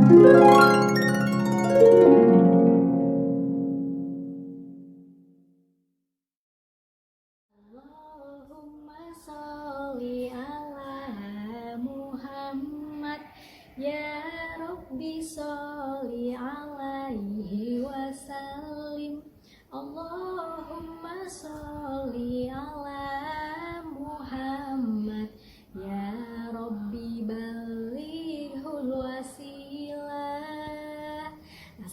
Allahumma sholli ala Muhammad, ya Rabbi sholli alaihi wasallim. Allahumma sholli ala Muhammad, ya Rabbi balighul wasilah.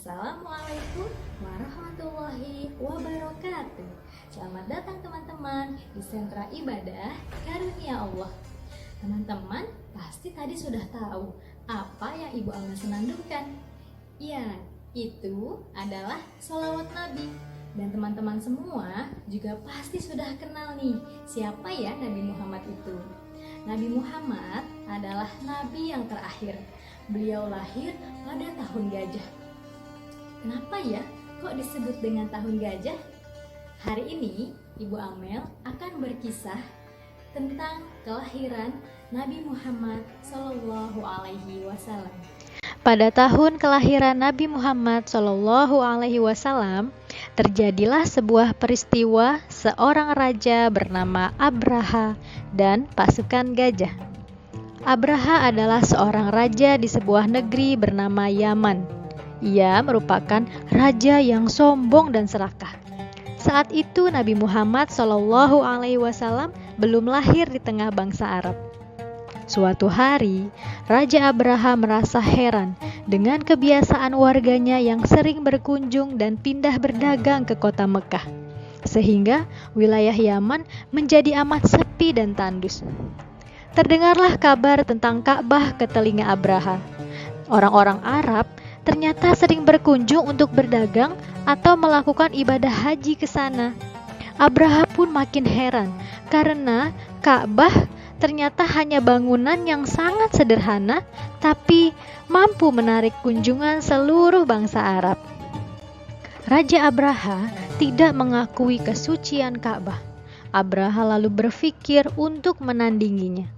Assalamualaikum warahmatullahi wabarakatuh. Selamat datang teman-teman di Sentra Ibadah Karunia Allah. Teman-teman pasti tadi sudah tahu apa yang Ibu Amel senandungkan. Ya, itu adalah sholawat Nabi. Dan teman-teman semua juga pasti sudah kenal nih, siapa ya Nabi Muhammad itu. Nabi Muhammad adalah Nabi yang terakhir. Beliau lahir pada tahun gajah. Kenapa ya kok disebut dengan tahun gajah? Hari ini Ibu Amel akan berkisah tentang kelahiran Nabi Muhammad Shallallahu Alaihi Wasallam. Pada tahun kelahiran Nabi Muhammad Shallallahu Alaihi Wasallam, terjadilah sebuah peristiwa seorang raja bernama Abraha dan pasukan gajah. Abraha adalah seorang raja di sebuah negeri bernama Yaman. Ia merupakan raja yang sombong dan serakah. Saat itu Nabi Muhammad Shallallahu Alaihi Wasallam belum lahir di tengah bangsa Arab. Suatu hari, Raja Abraha merasa heran dengan kebiasaan warganya yang sering berkunjung dan pindah berdagang ke kota Mekah, sehingga wilayah Yaman menjadi amat sepi dan tandus. Terdengarlah kabar tentang Ka'bah ke telinga Abraha. Orang-orang Arab ternyata sering berkunjung untuk berdagang atau melakukan ibadah haji ke sana. Abraha pun makin heran karena Ka'bah ternyata hanya bangunan yang sangat sederhana tapi mampu menarik kunjungan seluruh bangsa Arab. Raja Abraha tidak mengakui kesucian Ka'bah. Abraha lalu berpikir untuk menandinginya.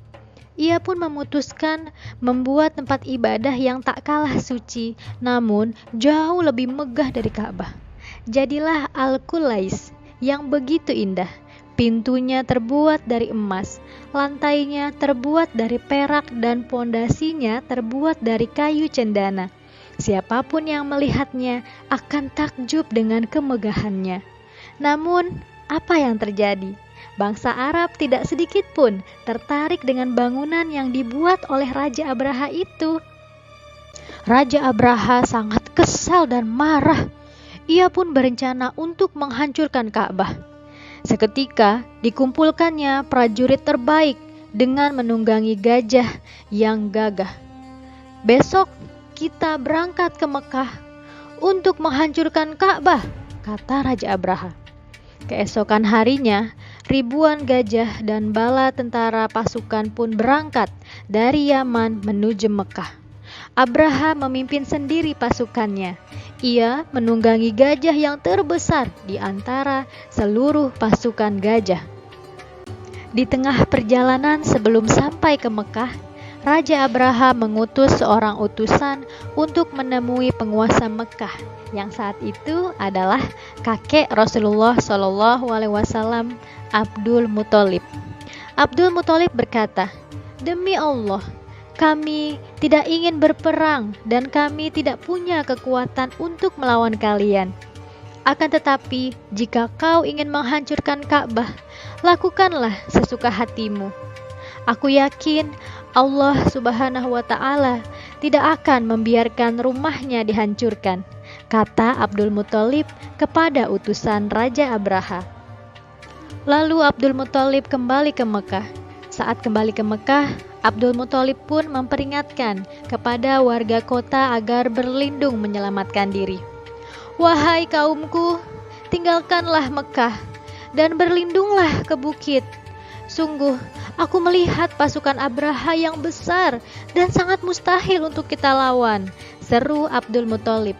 Ia pun memutuskan membuat tempat ibadah yang tak kalah suci, namun jauh lebih megah dari Ka'bah. Jadilah Al-Qulais yang begitu indah. Pintunya terbuat dari emas, lantainya terbuat dari perak dan pondasinya terbuat dari kayu cendana. Siapapun yang melihatnya akan takjub dengan kemegahannya. Namun, apa yang terjadi? Bangsa Arab tidak sedikit pun tertarik dengan bangunan yang dibuat oleh Raja Abraha itu. Raja Abraha sangat kesal dan marah. Ia pun berencana untuk menghancurkan Ka'bah. Seketika dikumpulkannya prajurit terbaik dengan menunggangi gajah yang gagah. "Besok kita berangkat ke Mekah untuk menghancurkan Ka'bah," kata Raja Abraha. Keesokan harinya, ribuan gajah dan bala tentara pasukan pun berangkat dari Yaman menuju Mekah. Abraha memimpin sendiri pasukannya. Ia menunggangi gajah yang terbesar di antara seluruh pasukan gajah. Di tengah perjalanan sebelum sampai ke Mekah, Raja Abraha mengutus seorang utusan untuk menemui penguasa Mekah yang saat itu adalah kakek Rasulullah Shallallahu Alaihi Wasallam, Abdul Muthalib. Abdul Muthalib berkata, "Demi Allah, kami tidak ingin berperang dan kami tidak punya kekuatan untuk melawan kalian. Akan tetapi, jika kau ingin menghancurkan Ka'bah, lakukanlah sesuka hatimu. Aku yakin Allah Subhanahu wa Ta'ala tidak akan membiarkan rumahnya dihancurkan," kata Abdul Muthalib kepada utusan Raja Abraha. Lalu Abdul Muthalib kembali ke Mekah. Saat kembali ke Mekah, Abdul Muthalib pun memperingatkan kepada warga kota agar berlindung menyelamatkan diri. "Wahai kaumku, tinggalkanlah Mekah dan berlindunglah ke bukit. Sungguh, aku melihat pasukan Abraha yang besar dan sangat mustahil untuk kita lawan," seru Abdul Muthalib.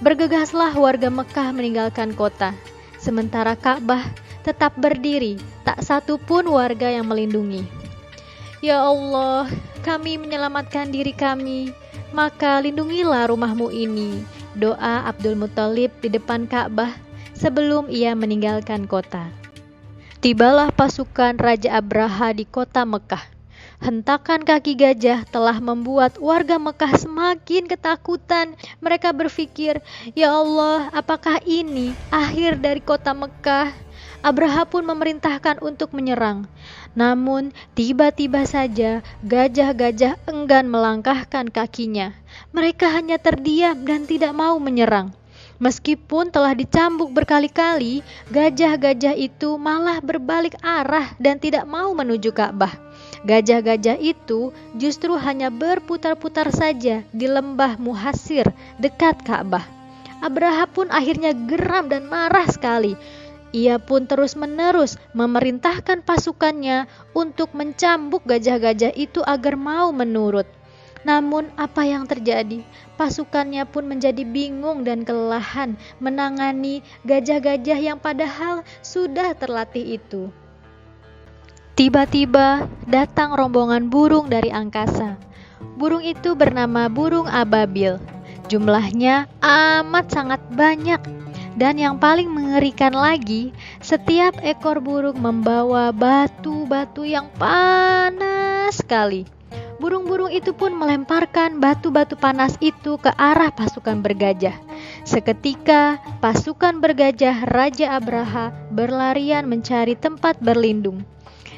Bergegaslah warga Mekah meninggalkan kota, sementara Ka'bah tetap berdiri, tak satu pun warga yang melindungi. "Ya Allah, kami menyelamatkan diri kami. maka lindungilah rumahmu ini. Doa Abdul Muthalib di depan Ka'bah sebelum ia meninggalkan kota. Tibalah pasukan Raja Abraha di kota Mekah. Hentakan kaki gajah telah membuat warga Mekah semakin ketakutan. Mereka berpikir, "Ya Allah, apakah ini akhir dari kota Mekah?" Abraha pun memerintahkan untuk menyerang. Namun, tiba-tiba saja gajah-gajah enggan melangkahkan kakinya. Mereka hanya terdiam dan tidak mau menyerang. Meskipun telah dicambuk berkali-kali, gajah-gajah itu malah berbalik arah dan tidak mau menuju Ka'bah. Gajah-gajah itu justru hanya berputar-putar saja di lembah Muhasir dekat Ka'bah. Abraha pun akhirnya geram dan marah sekali. Ia pun terus-menerus memerintahkan pasukannya untuk mencambuk gajah-gajah itu agar mau menurut. Namun apa yang terjadi? Pasukannya pun menjadi bingung dan kelelahan menangani gajah-gajah yang padahal sudah terlatih itu. Tiba-tiba datang rombongan burung dari angkasa. Burung itu bernama burung ababil. Jumlahnya amat sangat banyak. Dan yang paling mengerikan lagi, setiap ekor burung membawa batu-batu yang panas sekali. Burung-burung itu pun melemparkan batu-batu panas itu ke arah pasukan bergajah. Seketika, pasukan bergajah Raja Abraha berlarian mencari tempat berlindung.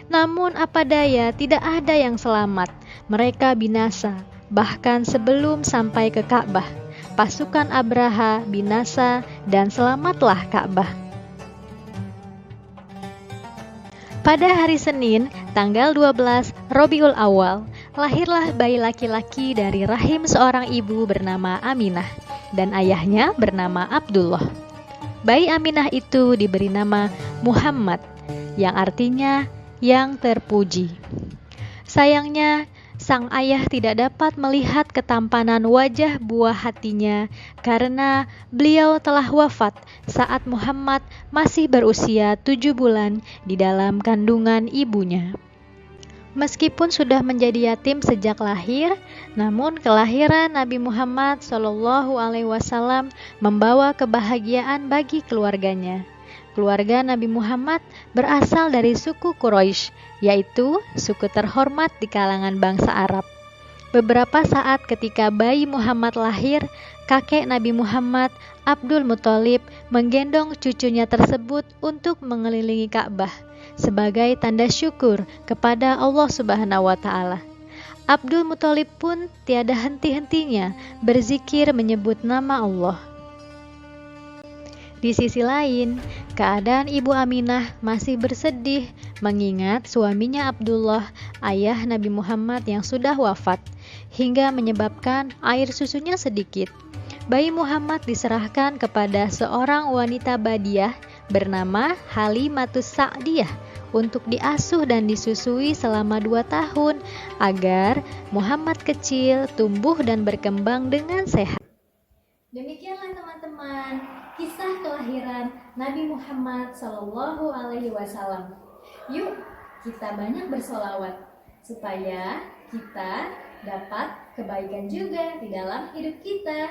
Namun apa daya, tidak ada yang selamat. Mereka binasa, bahkan sebelum sampai ke Ka'bah. Pasukan Abraha binasa dan selamatlah Ka'bah. Pada hari Senin, tanggal 12 Rabiul Awal, lahirlah bayi laki-laki dari rahim seorang ibu bernama Aminah dan ayahnya bernama Abdullah. Bayi Aminah itu diberi nama Muhammad, yang artinya yang terpuji. Sayangnya, sang ayah tidak dapat melihat ketampanan wajah buah hatinya karena beliau telah wafat saat Muhammad masih berusia 7 bulan di dalam kandungan ibunya. Meskipun sudah menjadi yatim sejak lahir, namun kelahiran Nabi Muhammad SAW membawa kebahagiaan bagi keluarganya. Keluarga Nabi Muhammad berasal dari suku Quraisy, yaitu suku terhormat di kalangan bangsa Arab. Beberapa saat ketika bayi Muhammad lahir, kakek Nabi Muhammad, Abdul Muthalib, menggendong cucunya tersebut untuk mengelilingi Ka'bah sebagai tanda syukur kepada Allah Subhanahu wa Ta'ala. Abdul Muthalib pun tiada henti-hentinya berzikir menyebut nama Allah. Di sisi lain, keadaan Ibu Aminah masih bersedih mengingat suaminya Abdullah, ayah Nabi Muhammad yang sudah wafat, hingga menyebabkan air susunya sedikit. Bayi Muhammad diserahkan kepada seorang wanita Badiah bernama Halimatus Sa'diyah untuk diasuh dan disusui selama 2 tahun agar Muhammad kecil tumbuh dan berkembang dengan sehat. Demikianlah teman-teman, kisah kelahiran Nabi Muhammad SAW. Yuk, kita banyak bersolawat supaya kita dapat kebaikan juga di dalam hidup kita.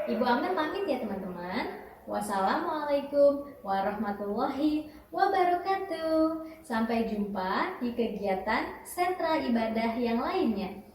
Ibu Amel pamit ya teman-teman. Wassalamualaikum warahmatullahi wabarakatuh. Sampai jumpa di kegiatan sentra ibadah yang lainnya.